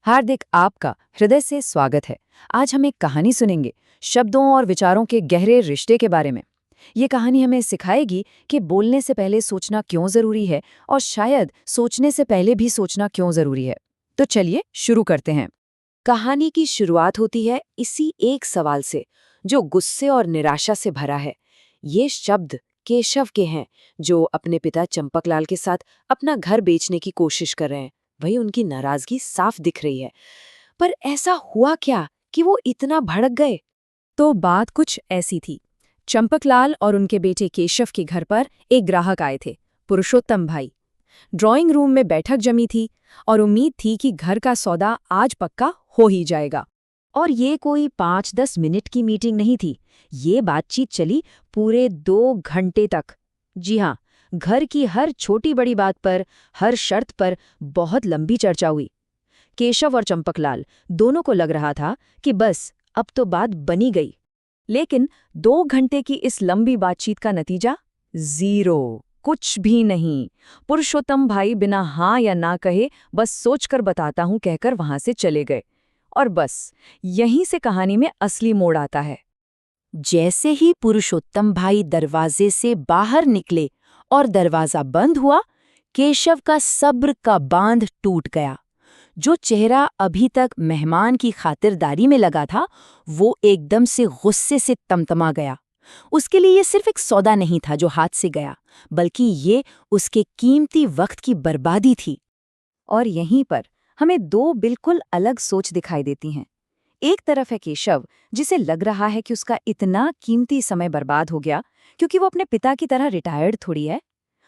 हार्दिक आपका हृदय से स्वागत है। आज हम एक कहानी सुनेंगे शब्दों और विचारों के गहरे रिश्ते के बारे में। ये कहानी हमें सिखाएगी कि बोलने से पहले सोचना क्यों जरूरी है और शायद सोचने से पहले भी सोचना क्यों जरूरी है। तो चलिए शुरू करते हैं। कहानी की शुरुआत होती है इसी एक सवाल से जो गुस्से और निराशा से भरा है। ये शब्द केशव के हैं जो अपने पिता चंपकलाल के साथ अपना घर बेचने की कोशिश कर रहे हैं। वही उनकी नाराजगी साफ दिख रही है। पर ऐसा हुआ क्या कि वो इतना भड़क गए? तो बात कुछ ऐसी थी। चंपकलाल और उनके बेटे केशव के घर पर एक ग्राहक आए थे, पुरुषोत्तम भाई। ड्राइंग रूम में बैठक जमी थी और उम्मीद थी कि घर का सौदा आज पक्का हो ही जाएगा। और ये कोई 5-10 मिनट की मीटिंग नहीं थी। ये बातचीत चली पूरे 2 घंटे तक। जी हाँ, घर की हर छोटी बड़ी बात पर, हर शर्त पर बहुत लंबी चर्चा हुई। केशव और चंपकलाल दोनों को लग रहा था कि बस अब तो बात बनी गई। लेकिन 2 घंटे की इस लंबी बातचीत का नतीजा? ज़ीरो, कुछ भी नहीं। पुरुषोत्तम भाई बिना हाँ या ना कहे बस सोचकर बताता हूं कहकर वहां से चले गए। और बस यहीं से कहानी में असली मोड़ आता है। जैसे ही पुरुषोत्तम भाई दरवाजे से बाहर निकले और दरवाजा बंद हुआ, केशव का सब्र का बांध टूट गया। जो चेहरा अभी तक मेहमान की खातिरदारी में लगा था, वो एकदम से गुस्से से तमतमा गया। उसके लिए ये सिर्फ एक सौदा नहीं था जो हाथ से गया, बल्कि ये उसके कीमती वक्त की बर्बादी थी। और यहीं पर हमें 2 बिल्कुल अलग सोच दिखाई देती हैं। एक तरफ है केशव, जिसे लग रहा है कि उसका इतना कीमती समय बर्बाद हो गया क्योंकि वो अपने पिता की तरह रिटायर्ड थोड़ी है।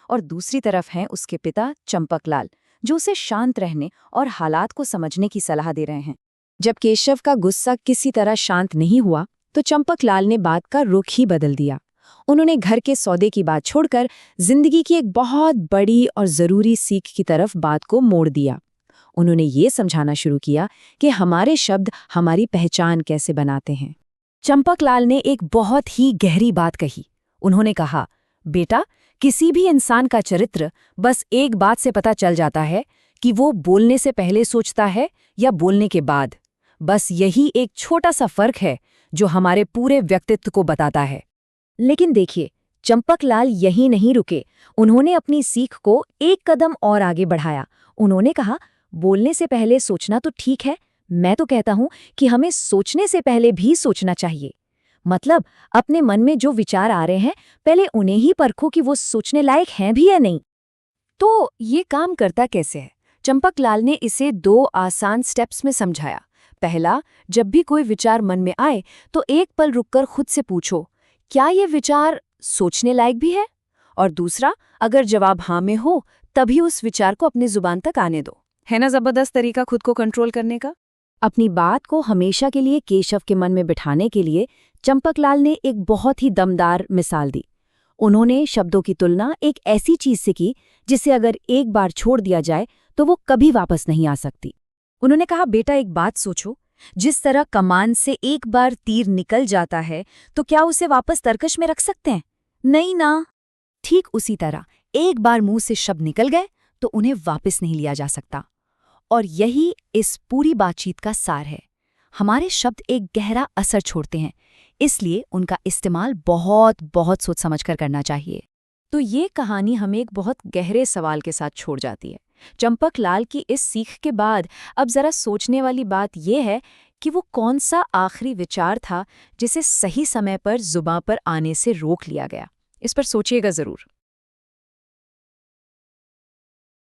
और दूसरी तरफ हैं उसके पिता चंपकलाल, जो उसे शांत रहने और हालात को समझने की सलाह दे रहे हैं। जब केशव का गुस्सा किसी तरह शांत नहीं हुआ, तो चंपकलाल ने बात का रुख ही बदल दिया। उन्होंने घर के सौदे की बात छोड़कर जिंदगी की एक बहुत बड़ी और जरूरी सीख की तरफ बात को मोड़ दिया। उन्होंने ये समझाना शुरू किया कि हमारे शब्द हमारी पहचान कैसे बनाते हैं। चंपकलाल ने एक बहुत ही गहरी बात कही। उन्होंने कहा, बेटा, किसी भी इंसान का चरित्र बस एक बात से पता चल जाता है कि वो बोलने से पहले सोचता है या बोलने के बाद। बस यही एक छोटा सा फर्क है जो हमारे पूरे व्यक्तित्व को बताता है। लेकिन देखिए, चंपकलाल यहीं नहीं रुके। उन्होंने अपनी सीख को एक कदम और आगे बढ़ाया। उन्होंने कहा, बोलने से पहले सोचना तो ठीक है, मैं तो कहता हूं कि हमें सोचने से पहले भी सोचना चाहिए। मतलब अपने मन में जो विचार आ रहे हैं, पहले उन्हें ही परखो कि वो सोचने लायक हैं भी या नहीं। तो ये काम करता कैसे है? चंपकलाल ने इसे 2 आसान स्टेप्स में समझाया। पहला, जब भी कोई विचार मन में आए तो एक पल रुककर खुद से पूछो, क्या ये विचार सोचने लायक भी है? और दूसरा, अगर जवाब हाँ में हो, तभी उस विचार को अपनी जुबान तक आने दो। है ना जबरदस्त तरीका खुद को कंट्रोल करने का? अपनी बात को हमेशा के लिए केशव के मन में बिठाने के लिए चंपकलाल ने एक बहुत ही दमदार मिसाल दी। उन्होंने शब्दों की तुलना एक ऐसी चीज से की जिसे अगर एक बार छोड़ दिया जाए तो वो कभी वापस नहीं आ सकती। उन्होंने कहा, बेटा, एक बात सोचो, जिस तरह कमान से एक बार तीर निकल जाता है तो क्या उसे वापस तरकश में रख सकते हैं? नहीं ना। ठीक उसी तरह एक बार मुंह से शब्द निकल गए तो उन्हें वापस नहीं लिया जा सकता। और यही इस पूरी बातचीत का सार है। हमारे शब्द एक गहरा असर छोड़ते हैं, इसलिए उनका इस्तेमाल बहुत बहुत सोच समझकर करना चाहिए। तो ये कहानी हमें एक बहुत गहरे सवाल के साथ छोड़ जाती है। चंपकलाल की इस सीख के बाद अब जरा सोचने वाली बात यह है कि वो कौन सा आखिरी विचार था जिसे सही समय पर जुबां पर आने से रोक लिया गया। इस पर सोचिएगा जरूर।